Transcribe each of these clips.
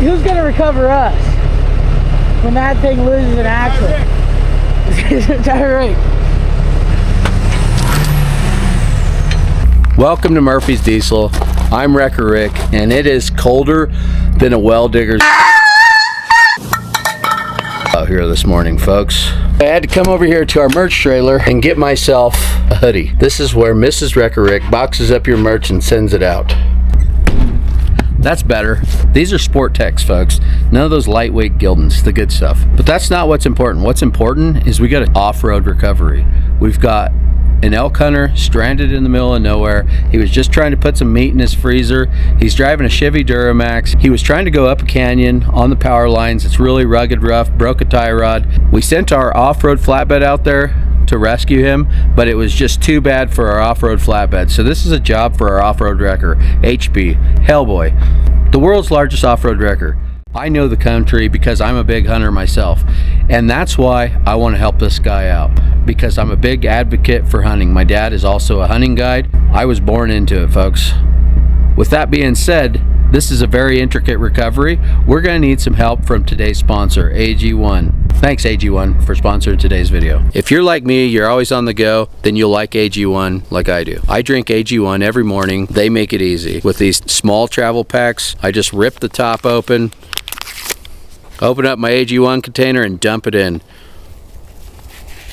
who's gonna recover us when that thing loses an axle? Tire Rick. Welcome to Murphy's Diesel. I'm Wrecker Rick, and it is colder than a well digger's out here this morning, folks. I had to come over here to our merch trailer and get myself a hoodie. This is where Mrs. Wrecker Rick boxes up your merch and sends it out. That's better. These are Sport Techs, folks. None of those lightweight Gildens, the good stuff. But that's not what's important. What's important is we got an off-road recovery. We've got an elk hunter stranded in the middle of nowhere. He was just trying to put some meat in his freezer. He's driving a Chevy Duramax. He was trying to go up a canyon on the power lines. It's really rugged, rough, broke a tie rod. We sent our off-road flatbed out there to rescue him, but it was just too bad for our off-road flatbed. So this is a job for our off-road wrecker, HB, Hellboy, the world's largest off-road wrecker. I know the country because I'm a big hunter myself, and that's why I want to help this guy out, because I'm a big advocate for hunting. My dad is also a hunting guide. I was born into it, folks. With that being said, this is a very intricate recovery. We're going to need some help from today's sponsor, AG1. Thanks, AG1, for sponsoring today's video. If you're like me, you're always on the go, then you'll like AG1 like I do. I drink AG1 every morning. They make it easy. With these small travel packs, I just rip the top open up my AG1 container and dump it in.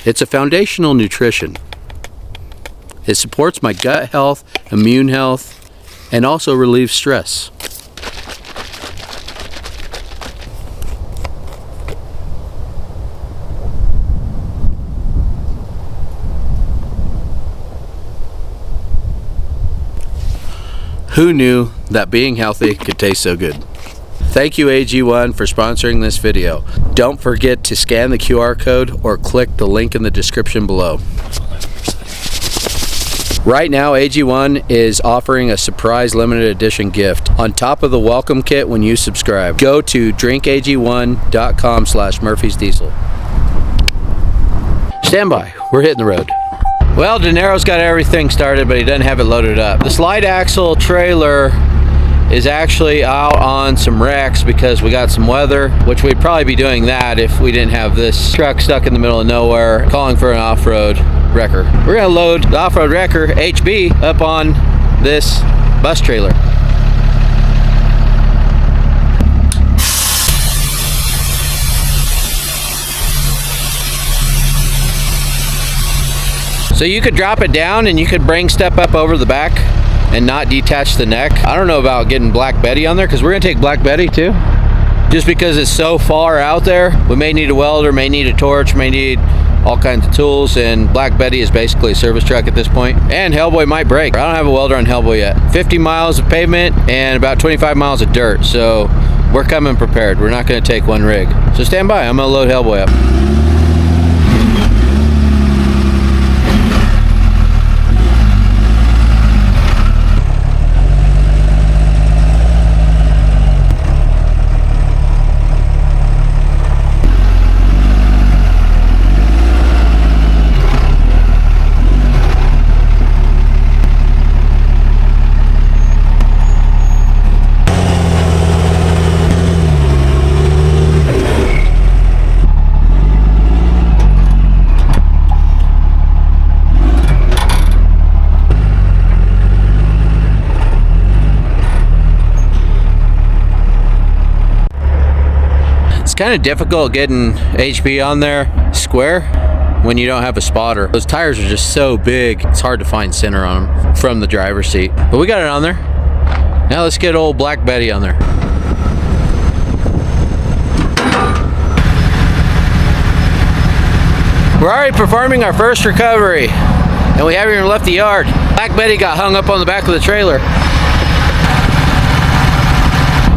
It's a foundational nutrition. It supports my gut health, immune health, and also relieves stress. Who knew that being healthy could taste so good? Thank you, AG1, for sponsoring this video. Don't forget to scan the QR code or click the link in the description below. Right now, AG1 is offering a surprise limited edition gift on top of the welcome kit when you subscribe. Go to drinkag1.com/Murphy'sDiesel. Stand by, we're hitting the road. Well, De Niro's got everything started, but he doesn't have it loaded up. The slide axle trailer is actually out on some wrecks because we got some weather, which we'd probably be doing that if we didn't have this truck stuck in the middle of nowhere calling for an off-road wrecker. We're gonna load the off-road wrecker, HB, up on this bus trailer. So you could drop it down and you could bring stuff up over the back and not detach the neck. I don't know about getting Black Betty on there, because we're gonna take Black Betty too. Just because it's so far out there, we may need a welder, may need a torch, may need all kinds of tools, and Black Betty is basically a service truck at this point. And Hellboy might break. I don't have a welder on Hellboy yet. 50 miles of pavement and about 25 miles of dirt, so we're coming prepared. We're not gonna take one rig. So stand by, I'm gonna load Hellboy up. It's kind of difficult getting HB on there square when you don't have a spotter. Those tires are just so big, it's hard to find center on them from the driver's seat. But we got it on there. Now let's get old Black Betty on there. We're already performing our first recovery, and we haven't even left the yard. Black Betty got hung up on the back of the trailer.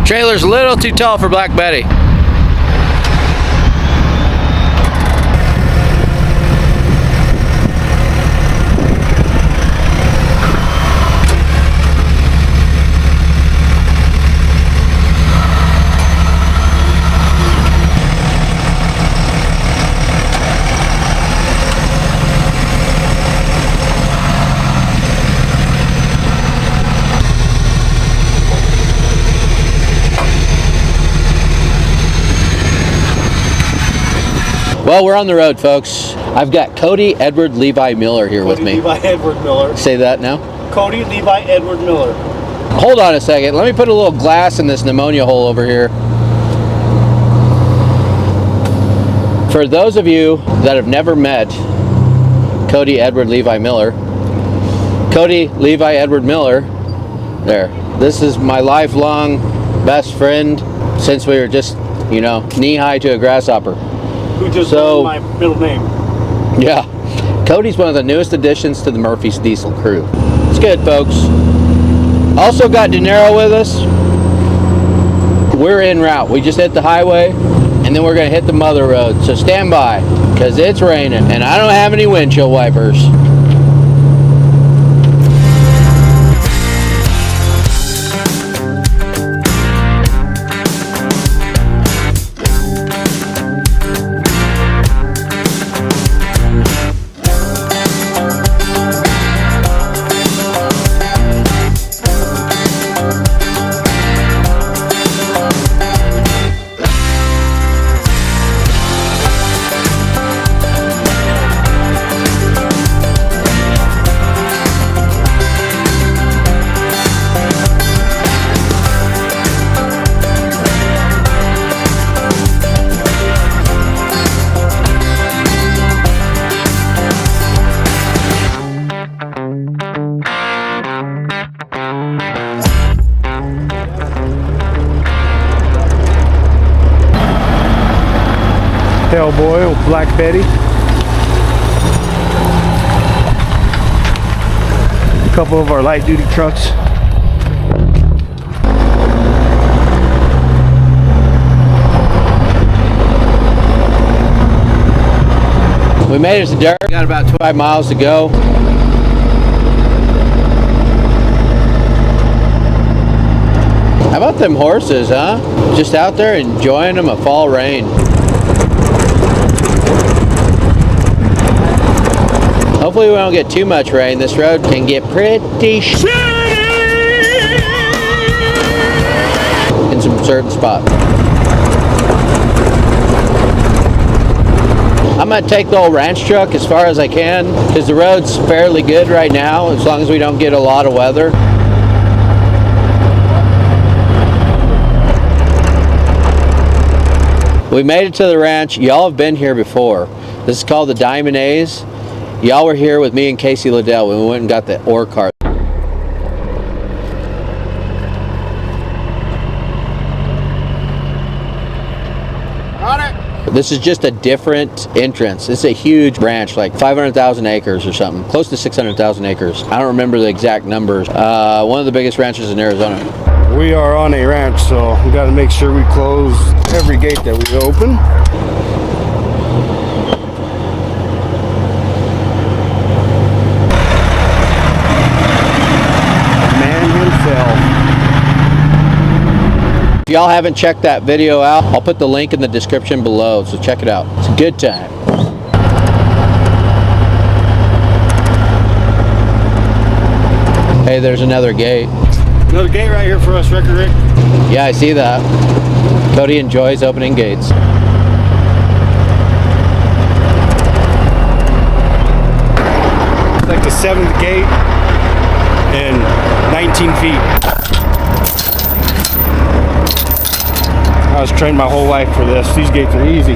Trailer's a little too tall for Black Betty. Well, we're on the road, folks. I've got Cody Edward Levi Miller here with me. Levi Edward Miller. Say that now. Cody Levi Edward Miller. Hold on a second. Let me put a little glass in this pneumonia hole over here. For those of you that have never met Cody Edward Levi Miller, Cody Levi Edward Miller, there. This is my lifelong best friend since we were just, you know, knee-high to a grasshopper. Who just learned my middle name. Yeah. Cody's one of the newest additions to the Murphy's Diesel crew. It's good, folks. Also got Niro with us. We're en route. We just hit the highway, and then we're going to hit the mother road. So stand by, because it's raining, and I don't have any windshield wipers. Hellboy, old Black Betty. A couple of our light duty trucks. We made it to Derek. Got about 25 miles to go. How about them horses, huh? Just out there enjoying them a fall rain. Hopefully we don't get too much rain. This road can get pretty shitty in some certain spots. I'm going to take the old ranch truck as far as I can because the road's fairly good right now as long as we don't get a lot of weather. We made it to the ranch. Y'all have been here before. This is called the Diamond A's. Y'all were here with me and Casey Ladelle when we went and got the ore cart. This is just a different entrance. It's a huge ranch, like 500,000 acres or something, close to 600,000 acres. I don't remember the exact numbers. One of the biggest ranches in Arizona. We are on a ranch, so we got to make sure we close every gate that we open. If y'all haven't checked that video out, I'll put the link in the description below, so check it out. It's a good time. Hey, there's another gate. Another gate right here for us, Rick. Yeah, I see that. Cody enjoys opening gates. It's like the 7th gate and 19 feet. I was trained my whole life for this. These gates are easy.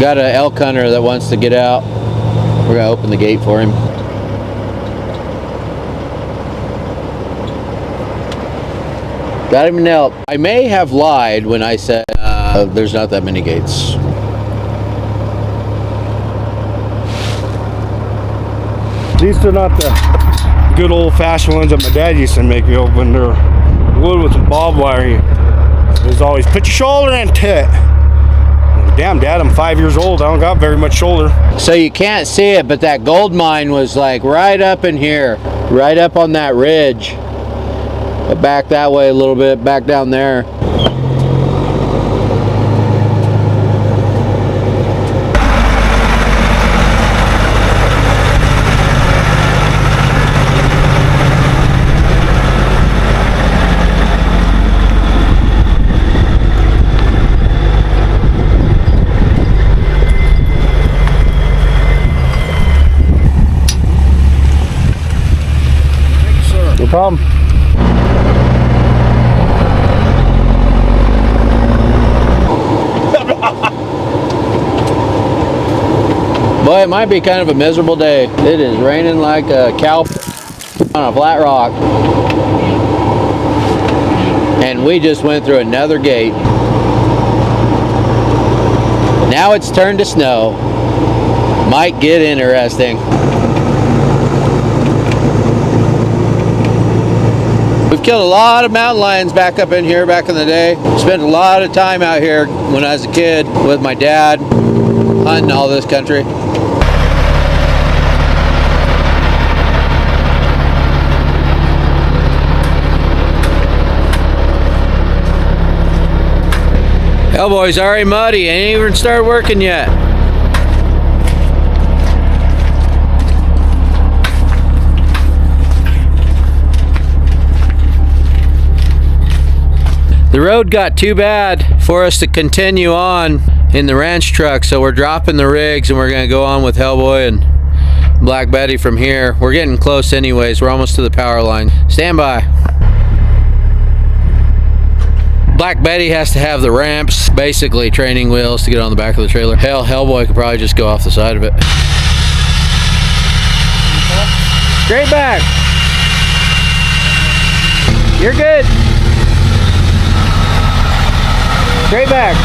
Got an elk hunter that wants to get out. We're gonna open the gate for him. Got him an elk. I may have lied when I said there's not that many gates. These are not the good old-fashioned ones that my dad used to make me open. They're wood with some barbed wire. There's always put your shoulder into it. Damn, Dad, I'm 5 years old. I don't got very much shoulder. So you can't see it, but that gold mine was like right up in here, right up on that ridge. Back that way a little bit, back down there. No problem. Boy, it might be kind of a miserable day. It is raining like a cow on a flat rock. And we just went through another gate. Now it's turned to snow. Might get interesting. We've killed a lot of mountain lions back up in here back in the day. Spent a lot of time out here when I was a kid with my dad, hunting all this country. Hellboy's already muddy, ain't even started working yet. The road got too bad for us to continue on in the ranch truck, so we're dropping the rigs and we're gonna go on with Hellboy and Black Betty from here. We're getting close anyways, we're almost to the power line. Stand by. Black Betty has to have the ramps, basically training wheels to get on the back of the trailer. Hell, Hellboy could probably just go off the side of it. Straight back. You're good. Straight back.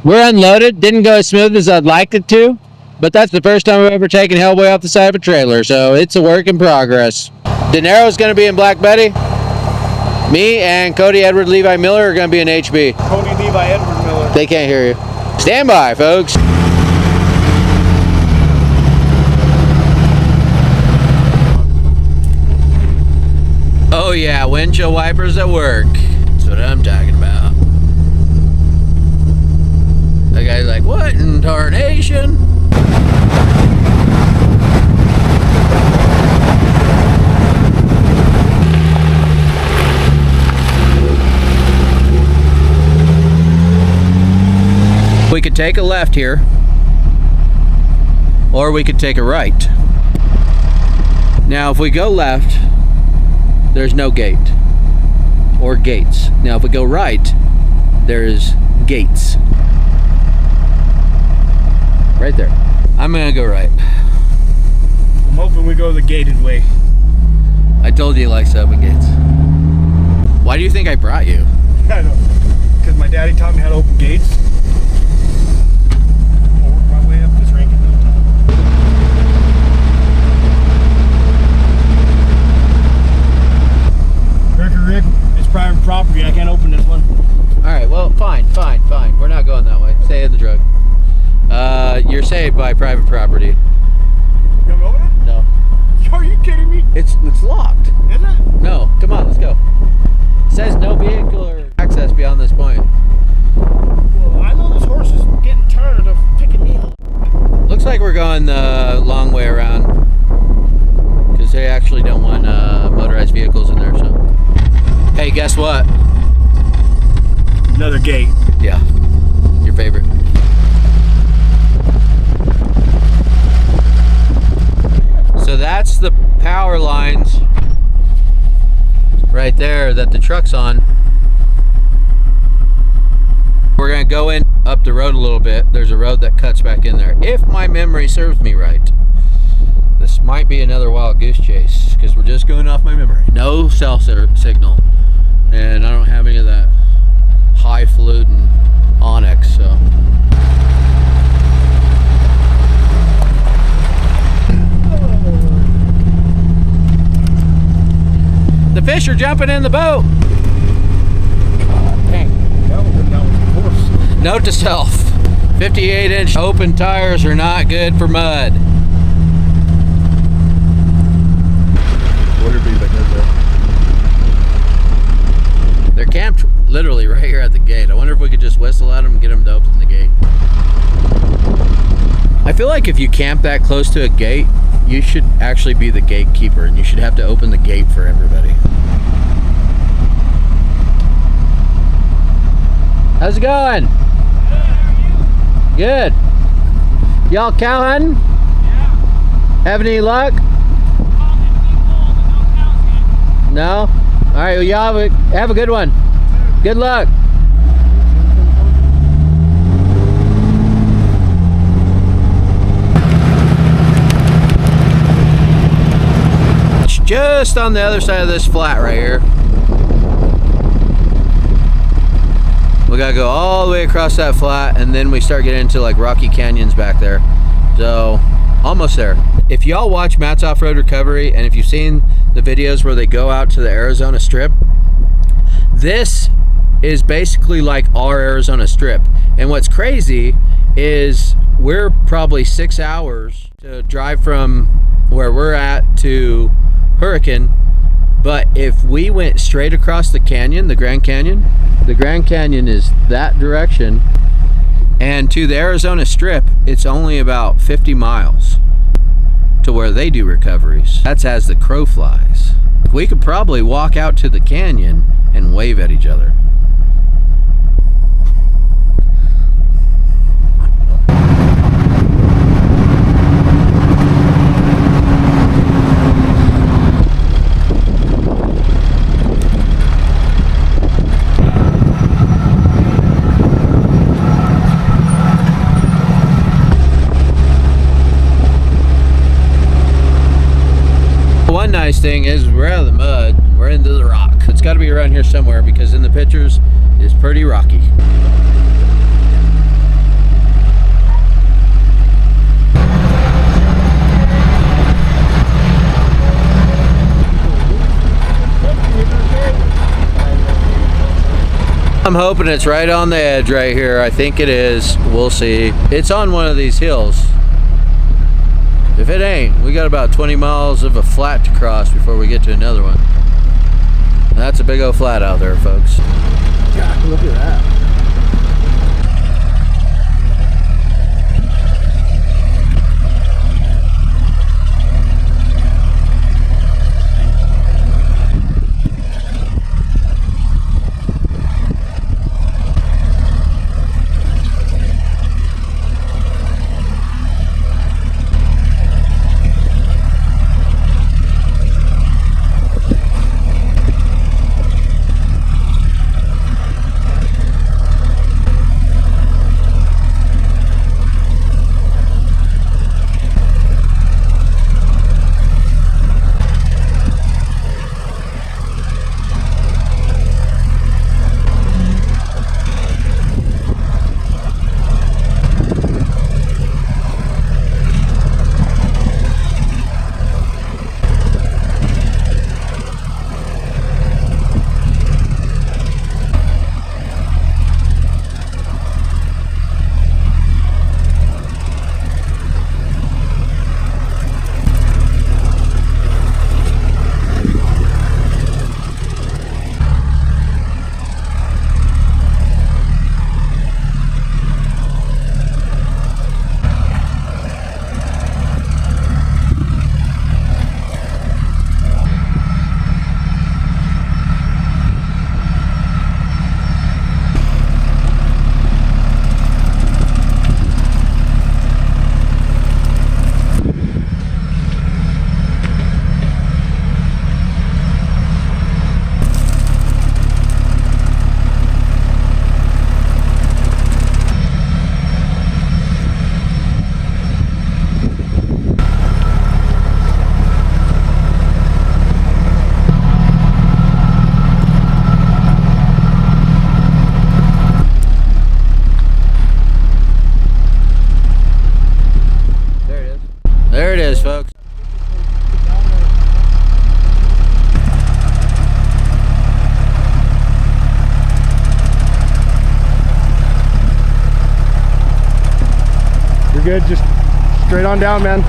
We're unloaded. Didn't go as smooth as I'd liked it to, but that's the first time I've ever taken Hellboy off the side of a trailer, so it's a work in progress. De Niro's going to be in Black Betty. Me and Cody Edward Levi Miller are going to be in HB. Cody Levi Edward Miller. They can't hear you. Stand by, folks. Oh yeah, windshield wipers at work. That's what I'm talking about. The guy's like, what in tarnation? We could take a left here, or we could take a right. Now, if we go left, there's no gate or gates. Now, if we go right, there's gates. Right there. I'm gonna go right. I'm hoping we go the gated way. I told you he likes open gates. Why do you think I brought you? I know. Because my daddy taught me how to open gates. I'll work my way up this rank in no time. Rick, it's private property. I can't open this one. Alright, well, fine. We're not going that way. Stay in the truck. You're saved by private property. You want me over there? No. Are you kidding me? It's locked. Is it? No, come on, let's go. It says no vehicular access beyond this point. Well, I know this horse is getting tired of picking me up. Looks like we're going the long way around, because they actually don't want motorized vehicles in there. So, hey, guess what? Another gate. Yeah, your favorite. So that's that's the power lines right there that the truck's on. We're gonna go in up the road a little bit. There's a road that cuts back in there. If my memory serves me right, this might be another wild goose chase because we're just going off my memory. No cell signal, and I don't have any of that highfalutin onyx, so. The fish are jumping in the boat. Note to self, 58-inch open tires are not good for mud. They're camped literally right here at the gate. I wonder if we could just whistle at them and get them to open the gate. I feel like if you camp that close to a gate, you should actually be the gatekeeper and you should have to open the gate for everybody. How's it going? Good. Y'all cow hunting? Yeah. Have any luck? No? Alright, well, y'all have a good one. Good luck. It's just on the other side of this flat right here. We gotta go all the way across that flat, and then we start getting into like rocky canyons back there. So, almost there. If y'all watch Matt's Off-Road Recovery, and if you've seen the videos where they go out to the Arizona Strip, this is basically like our Arizona Strip. And what's crazy is we're probably 6 hours to drive from where we're at to Hurricane. But if we went straight across the canyon, the Grand Canyon is that direction, and to the Arizona Strip, it's only about 50 miles to where they do recoveries. That's as the crow flies. We could probably walk out to the canyon and wave at each other. One nice thing is we're out of the mud, we're into the rock. It's got to be around here somewhere because in the pictures it's pretty rocky. I'm hoping it's right on the edge right here. I think it is. We'll see. It's on one of these hills. If it ain't, we got about 20 miles of a flat to cross before we get to another one. And that's a big old flat out there, folks. God, look at that. You're good, just straight on down, man.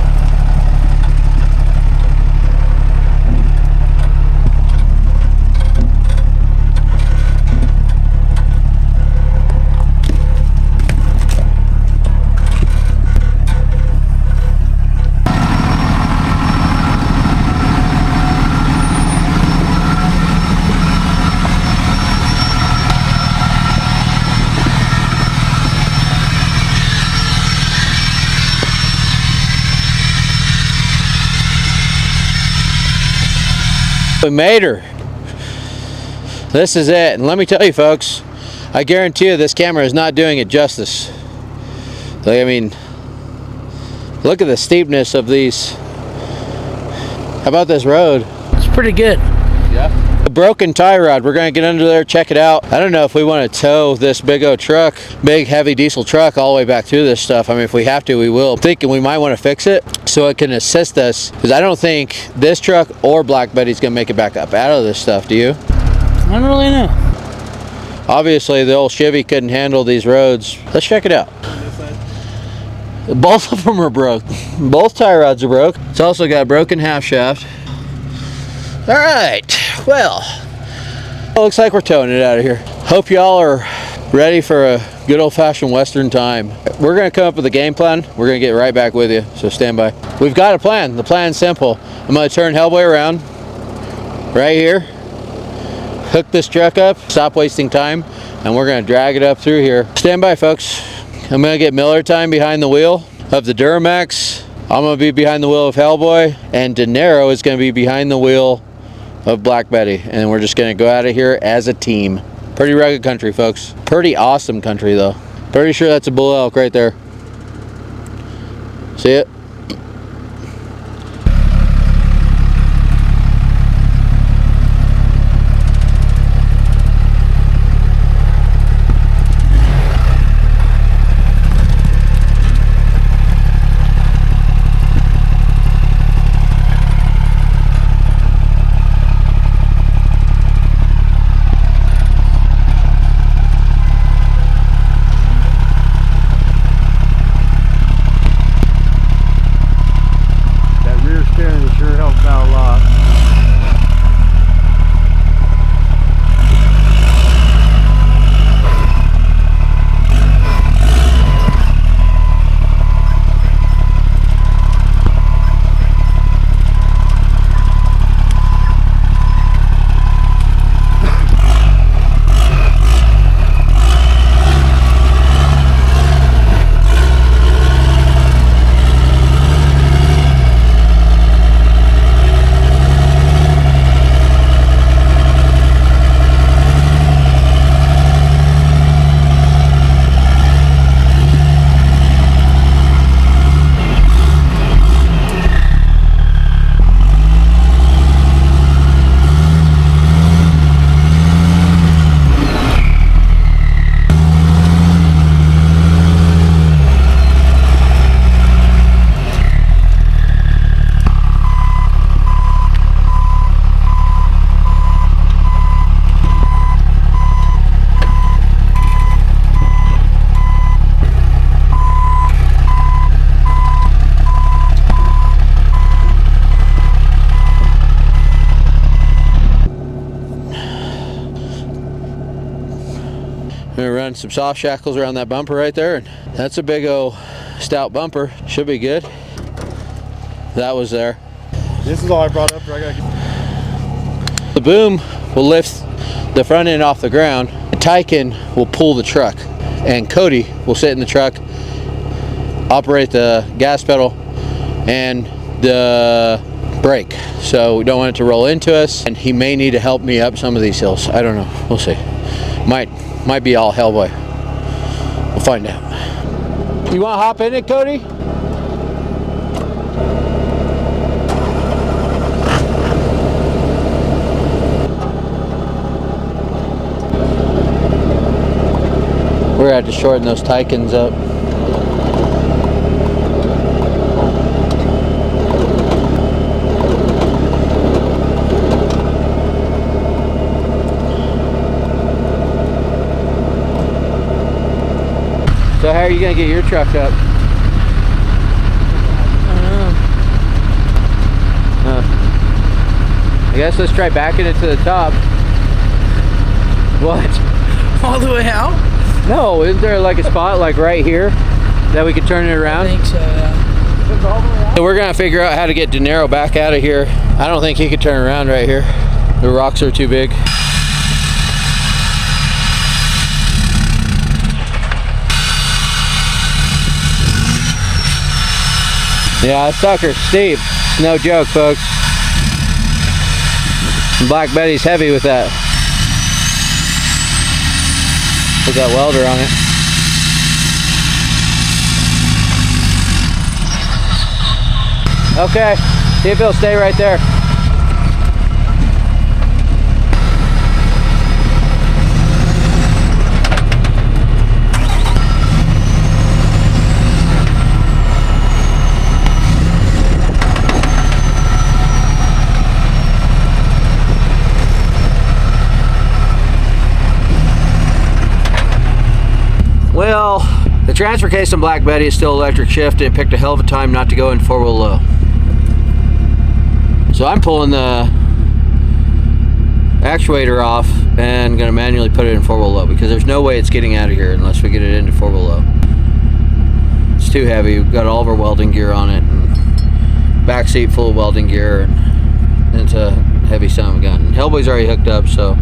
We made her. This is it. And let me tell you folks, I guarantee you this camera is not doing it justice. Like, I mean, look at the steepness of these. How about this road? It's pretty good. Yeah. A broken tie rod. We're gonna get under there, check it out. I don't know if we want to tow this big old truck, big heavy diesel truck, all the way back through this stuff. I mean, if we have to, we will. I'm thinking we might want to fix it so it can assist us, because I don't think this truck or Black Betty's gonna make it back up out of this stuff. Do you? I don't really know. Obviously, the old Chevy couldn't handle these roads. Let's check it out. Both of them are broke. Both tie rods are broke. It's also got a broken half shaft. All right, well, it looks like we're towing it out of here. Hope y'all are ready for a good old-fashioned Western time. We're gonna come up with a game plan. We're gonna get right back with you, so stand by. We've got a plan. The plan's simple. I'm gonna turn Hellboy around right here, hook this truck up, stop wasting time, and we're gonna drag it up through here. Stand by, folks. I'm gonna get Miller time behind the wheel of the Duramax. I'm gonna be behind the wheel of Hellboy, and De Niro is gonna be behind the wheel of Black Betty, and we're just gonna go out of here as a team. Pretty rugged country, folks. Pretty awesome country, though. Pretty sure that's a bull elk right there. See it? I'm gonna run some soft shackles around that bumper right there, and that's a big old stout bumper. Should be good. That was there. This is all I brought up. The boom will lift the front end off the ground. Tyken will pull the truck, and Cody will sit in the truck, operate the gas pedal and the brake. So we don't want it to roll into us, and he may need to help me up some of these hills. I don't know. We'll see. Might be all Hellboy. We'll find out. You want to hop in it, Cody? We're gonna have to shorten those Tykens up. So how are you gonna get your truck up? I guess let's try backing it to the top. What? All the way out? No, isn't there like a spot like right here that we could turn it around? I think so, yeah. So we're gonna figure out how to get De Niro back out of here. I don't think he could turn around right here. The rocks are too big. Yeah, that sucker's steep. No joke, folks. Black Betty's heavy with that. Put that welder on it. Okay, see if he'll stay right there. Well, the transfer case on Black Betty is still electric shift, and it picked a hell of a time not to go in four-wheel low. So I'm pulling the actuator off and gonna manually put it in four-wheel low, because there's no way it's getting out of here unless we get it into four-wheel low. It's too heavy. We've got all of our welding gear on it, and back seat full of welding gear, and it's a heavy son of a gun. Hellboy's already hooked up, so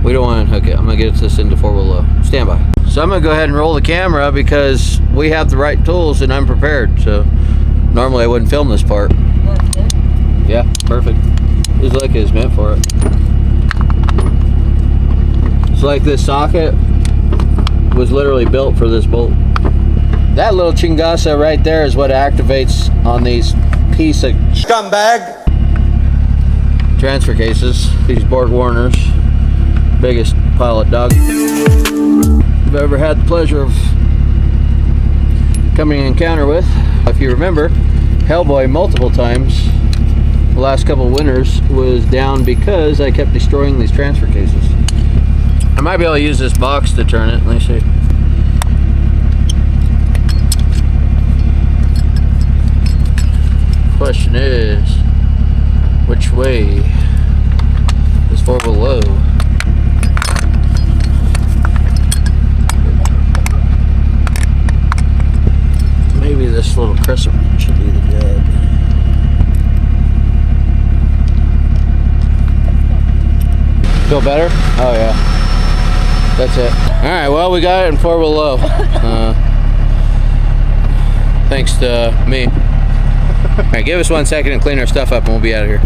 we don't want to unhook it. I'm gonna get this into four-wheel low. Stand by. So I'm gonna go ahead and roll the camera because we have the right tools and I'm prepared. So normally I wouldn't film this part. Yeah, perfect. Just like it's meant for it. It's like this socket was literally built for this bolt. That little chingasa right there is what activates on these piece of scumbag transfer cases. These Borg Warners, biggest pile of dog I've ever had the pleasure of coming in encounter with. If you remember, Hellboy multiple times the last couple of winters was down because I kept destroying these transfer cases. I might be able to use this box to turn it. Let me see. Question is, which way is four-wheel low? Maybe this little crescent should be the good. Feel better? Oh yeah. That's it. Alright, well we got it in four-wheel low. Thanks to me. Alright, give us 1 second and clean our stuff up and we'll be out of here.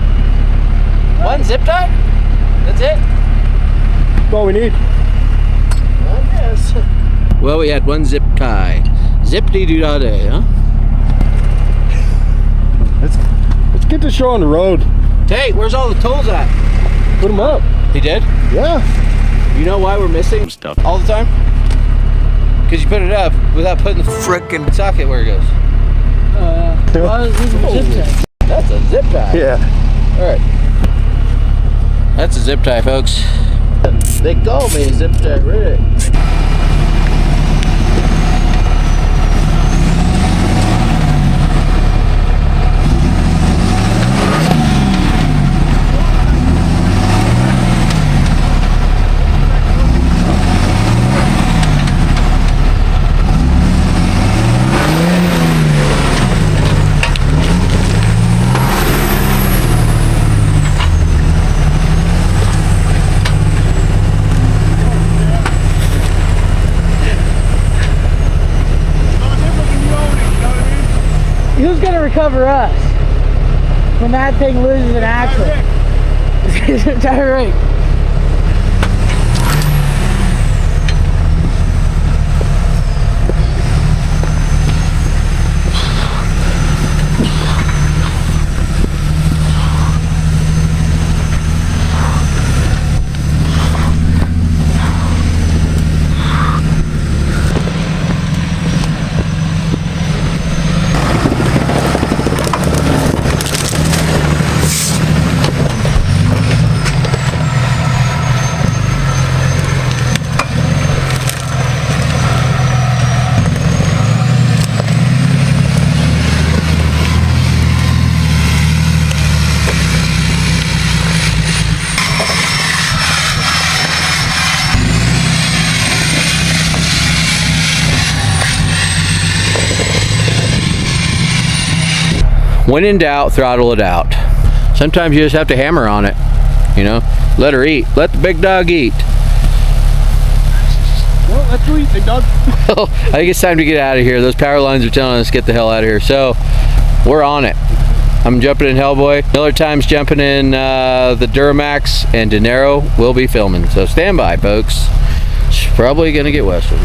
One zip tie? That's it? That's all we need. I guess. Well, we had one zip tie. Zip-dee-doo-dah-day, huh? Let's get this show on the road. Tate, where's all the tools at? Put them up. He did? Yeah. You know why we're missing stuff all the time? Because you put it up without putting the frickin' socket where it goes. Well, these are zip ties. That's a zip tie. Yeah. Alright. That's a zip tie, folks. They call me Zip Tie Rick. Who's gonna recover us when that thing loses an axle? It's Rick. When in doubt, throttle it out. Sometimes you just have to hammer on it, you know. Let her eat. Let the big dog eat. Well, let's go eat, big dog. I think it's time to get out of here. Those power lines are telling us to get the hell out of here. So we're on it. I'm jumping in Hellboy. Miller Time's jumping in the Duramax, and De Niro will be filming. So stand by, folks. It's probably gonna get western.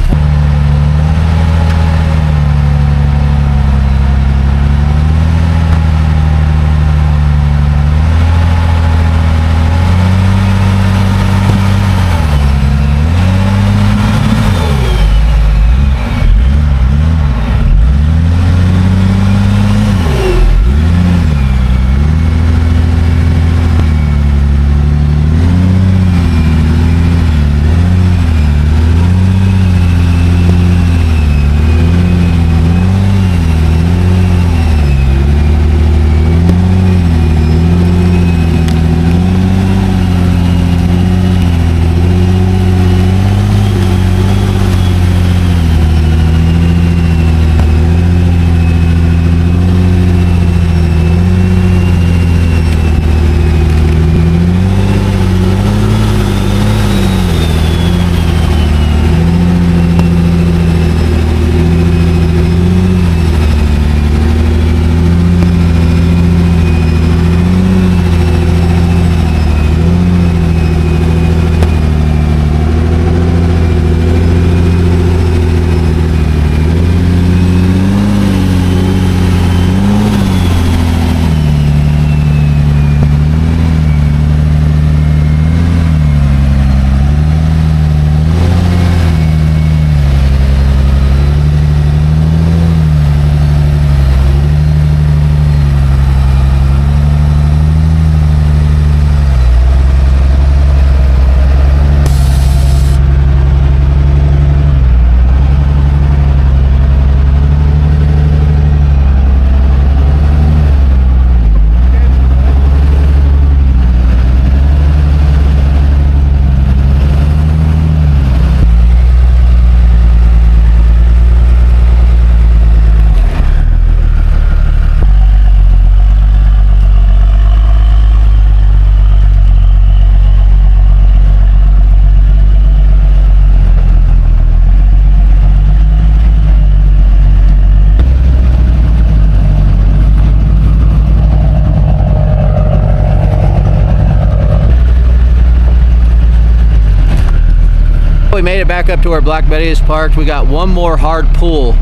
We made it back up to where Black Betty is parked. We got one more hard pull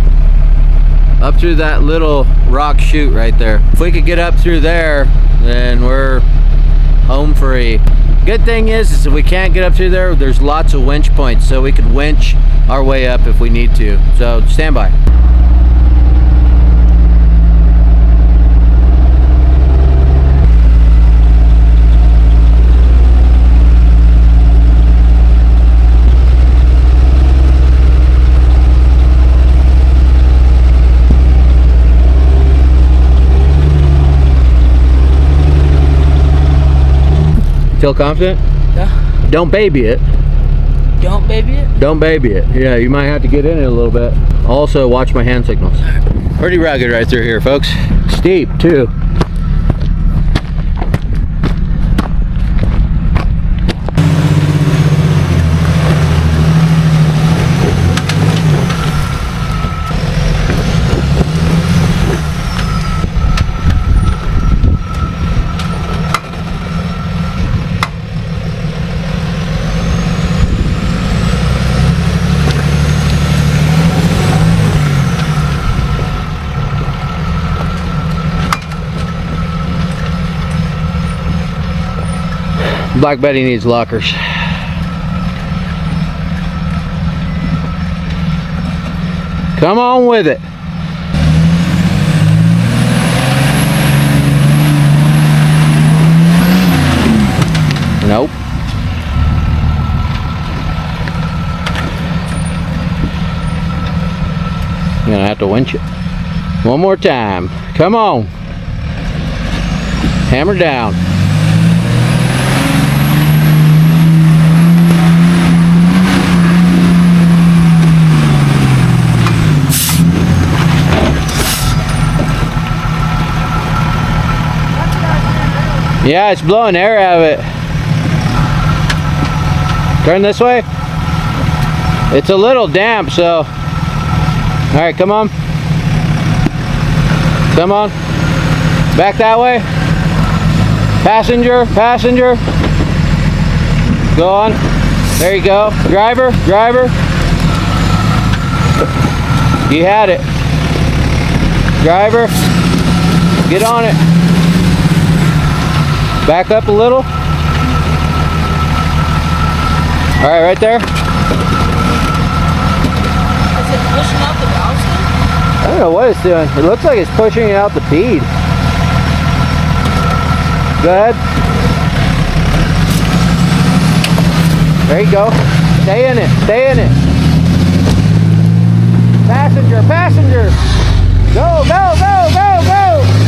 up through that little rock chute right there. If we could get up through there, then we're home free. Good thing is if we can't get up through there, there's lots of winch points, so we could winch our way up if we need to. So stand by. Feel confident? Yeah. Don't baby it. Don't baby it? Don't baby it. Yeah, you might have to get in it a little bit. Also, watch my hand signals. Pretty rugged right through here, folks. Steep, too. Black Betty needs lockers. Come on with it. Nope. You're gonna have to winch it. One more time. Come on. Hammer down. Yeah, it's blowing air out of it. Turn this way. It's a little damp, so. All right, come on. Come on. Back that way. Passenger, passenger. Go on. There you go. Driver, driver. You had it. Driver, get on it. Back up a little. All right, right there. Is it pushing out the valves then? I don't know what it's doing. It looks like it's pushing out the bead. Go ahead. There you go. Stay in it. Stay in it. Passenger, passenger. Go, go, go, go, go.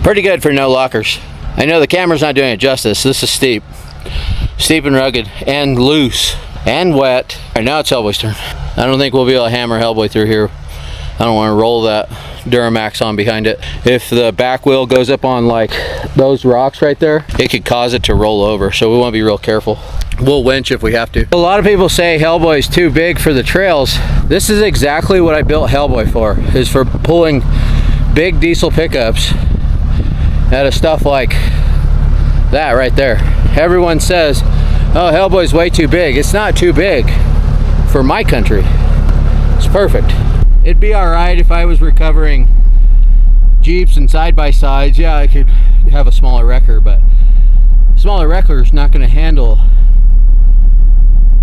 Pretty good for no lockers. I know the camera's not doing it justice. This is steep. Steep and rugged and loose and wet. All right, now it's Hellboy's turn. I don't think we'll be able to hammer Hellboy through here. I don't want to roll that Duramax on behind it. If the back wheel goes up on like those rocks right there, it could cause it to roll over. So we want to be real careful. We'll winch if we have to. A lot of people say Hellboy is too big for the trails. This is exactly what I built Hellboy for, is for pulling big diesel pickups out of stuff like that right there. Everyone says, oh, Hellboy's way too big. It's not too big for my country. It's perfect. It'd be all right if I was recovering Jeeps and side-by-sides. Yeah, I could have a smaller wrecker, but a smaller wrecker is not going to handle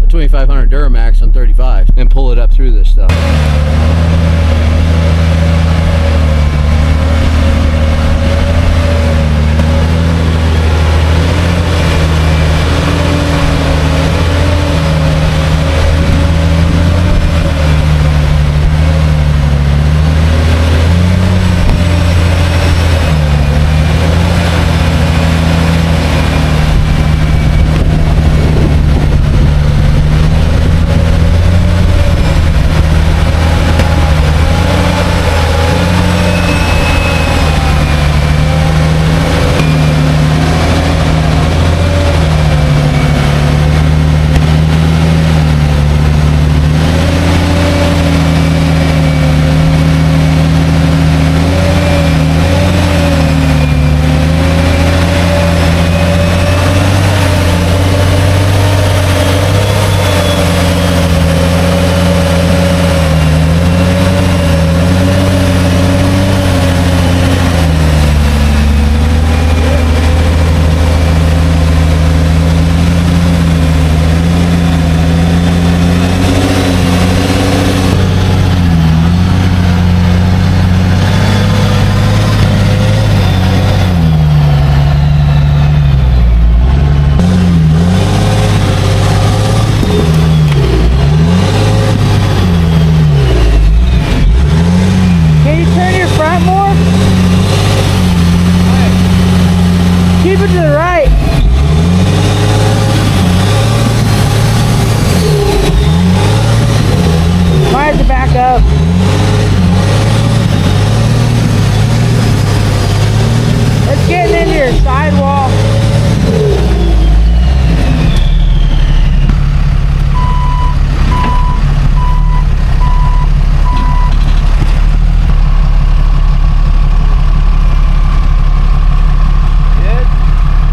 a 2500 Duramax on 35 and pull it up through this stuff.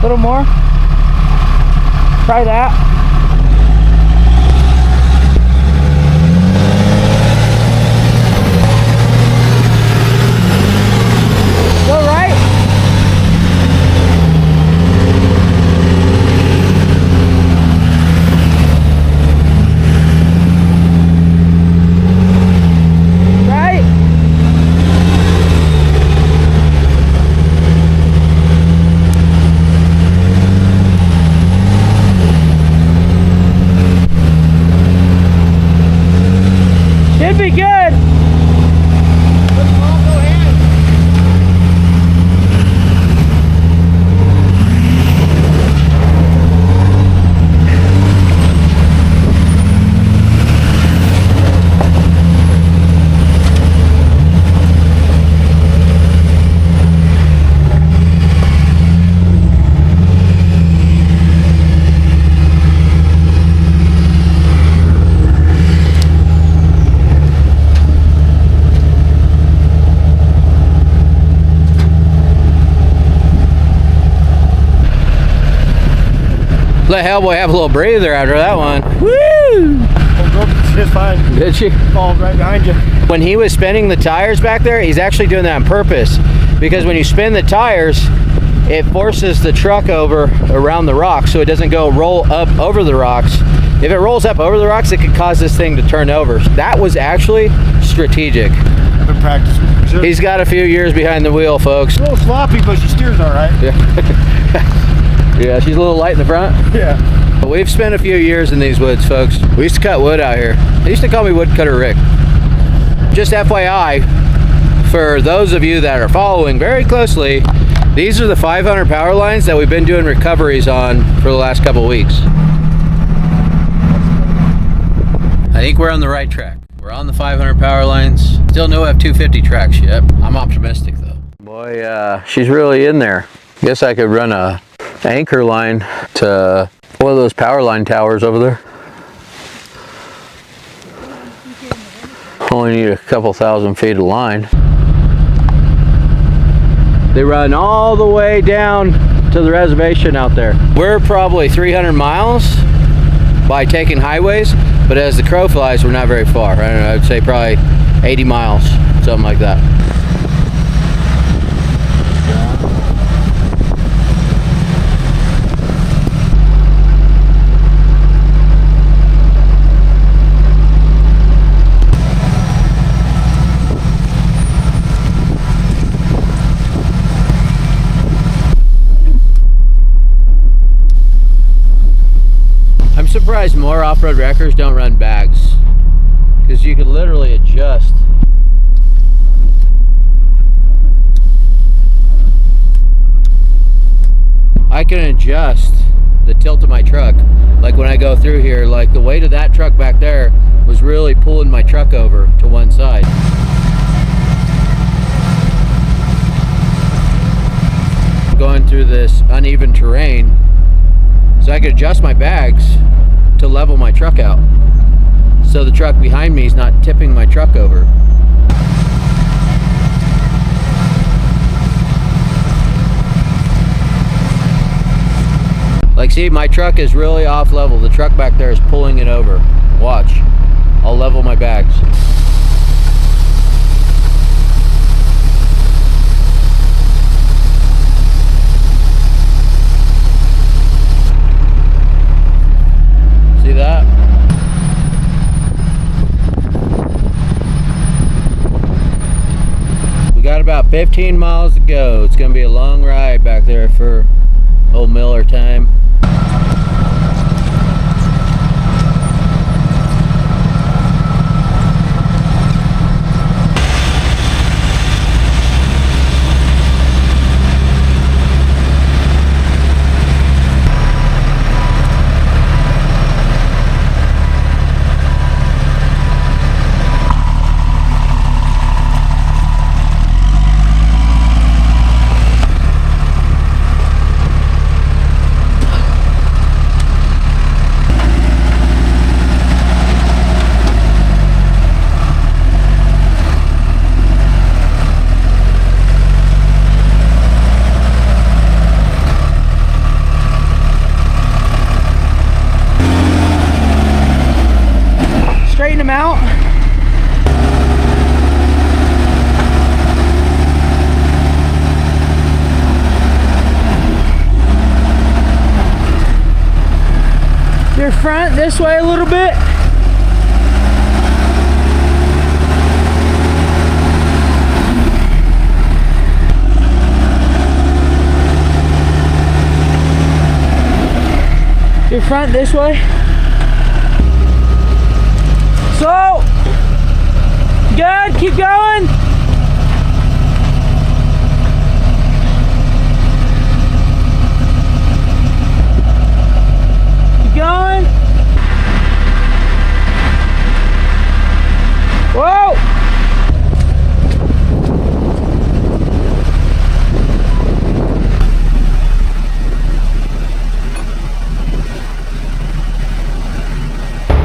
little more. Try that. Go right. Right. Should be good. Let Hellboy have a little breather after that one. Woo! Just fine. Did she? Fall right behind you. When he was spinning the tires back there, he's actually doing that on purpose. Because when you spin the tires, it forces the truck over around the rocks so it doesn't go roll up over the rocks. If it rolls up over the rocks, it could cause this thing to turn over. That was actually strategic. I've been practicing. Sure. He's got a few years behind the wheel, folks. A little sloppy, but she steers all right. Yeah. Yeah, she's a little light in the front. Yeah. We've spent a few years in these woods, folks. We used to cut wood out here. They used to call me Woodcutter Rick. Just FYI, for those of you that are following very closely, these are the 500 power lines that we've been doing recoveries on for the last couple weeks. I think we're on the right track. We're on the 500 power lines. Still no F250 tracks yet. I'm optimistic though. Boy, she's really in there. Guess I could run a anchor line to one of those power line towers over there. Only need a couple thousand feet of line. They run all the way down to the reservation out there. We're probably 300 miles by taking highways, but as the crow flies, we're not very far. I don't know, I'd say probably 80 miles, something like that. I'm surprised more off-road wreckers don't run bags, because you could literally adjust. I can adjust the tilt of my truck. Like when I go through here, like the weight of that truck back there was really pulling my truck over to one side. Going through this uneven terrain, so I could adjust my bags to level my truck out, so the truck behind me is not tipping my truck over. Like, see, my truck is really off level. The truck back there is pulling it over. Watch. I'll level my bags. See that? We got about 15 miles to go. It's gonna be a long ride back there for old Miller time. Straighten them out. Your front this way a little bit. Your front this way. So, good, keep going. Keep going. Whoa.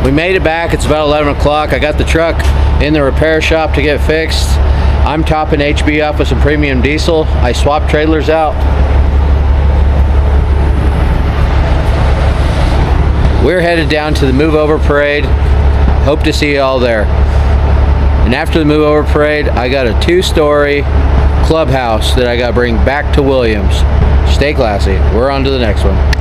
We made it back. It's about 11 o'clock. I got the truck in the repair shop to get fixed. I'm topping HB up with some premium diesel. I swapped trailers out. We're headed down to the Move Over Parade. Hope to see you all there. And after the Move Over Parade, I got a 2-story clubhouse that I got to bring back to Williams. Stay classy. We're on to the next one.